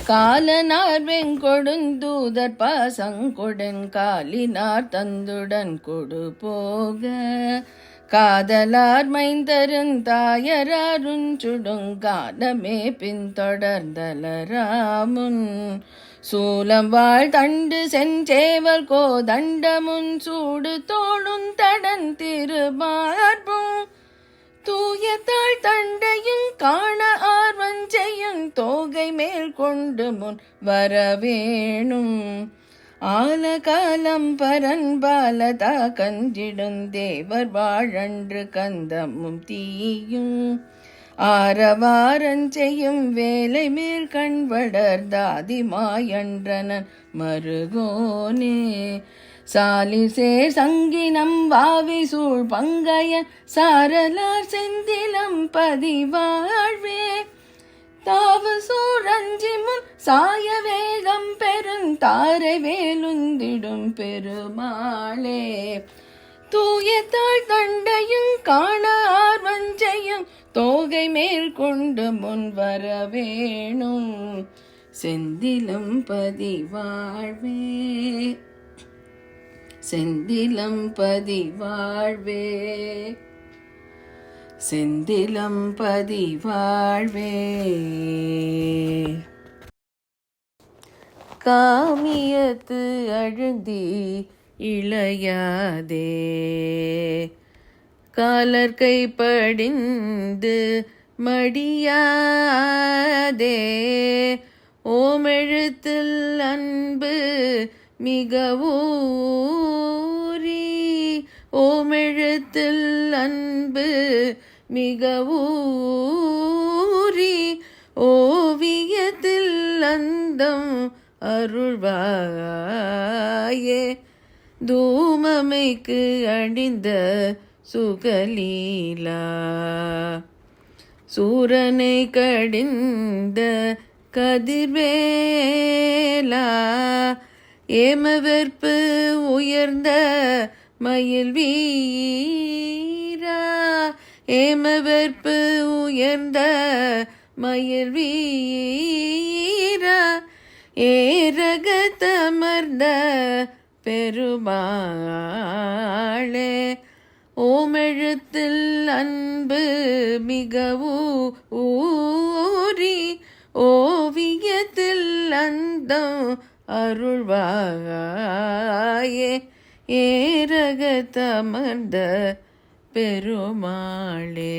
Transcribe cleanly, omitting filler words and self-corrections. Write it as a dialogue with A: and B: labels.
A: காலனார் வெங்கொடுந்தூதர் பாசங்கொடன் காலினார் தந்துடன் கொடு போக காதலார் மைந்தருந்தாயருஞ்சுடுங்காலமே பின்தொடர்ந்தலராமுன் சூலம் வாழ் தண்டு செஞ்சேவல் கோதண்டமுன் சூடு தோளும் தடன் திருமார்பும் தூயத்தாள் தண்டையும் காண ஆர்வஞ்செய்யும் தோகை மேல் கொண்டு முன் வரவேணும் ஆலகாலம் பரன்பாலதா கஞ்சிடும் தேவர் வாழன்று கந்தமும் தீயும் ஆரவாரஞ்செய்யும் வேலை மேல் கண்வடர்தாதிமாயன்றனன் மருகோனே சாலிசேர் சங்கினம் வாவி சூழ் பங்கைய சாரலார் செந்திலம் பதிவாழ்வே தாவு சூழஞ்சி முன் சாய வேகம் பெருந்தாரை வேலுந்திடும் பெருமாளே தூயத்தாள் தண்டையும் காண ஆர்வஞ்செய்யும் தோகை மேல் கொண்டு முன் வரவேணும் செந்திலம் பதிவாழ்வே செந்திலம் பதிவாழ்வே செந்திலம் பதிவாழ்வே காமியத்து அழுந்தி இளையாதே காலர் கைப்படிந்து மடியாதே ஓமெழுத்தில் அன்பு மிகவூரி ஓமெழுத்தில் அன்பு மிகவூரி ஓவியத்தில் அந்தம் அருள்வாயே தூமமைக்கு அணிந்த சுகலீலா சூரனை கடிந்த கதிர்வேலா ஏமவெற்பு உயர்ந்த மயில் வீரா ஏமவெற்பு உயர்ந்த மயில் வீரா ஏரகத்தமர்ந்த பெருமாளே ஓமெழுத்தில் அன்பு மிகவூரி ஓவியத்தில் அந்தம் அருள்வாயே ஏரகத்தமர்ந்த பெருமாளே.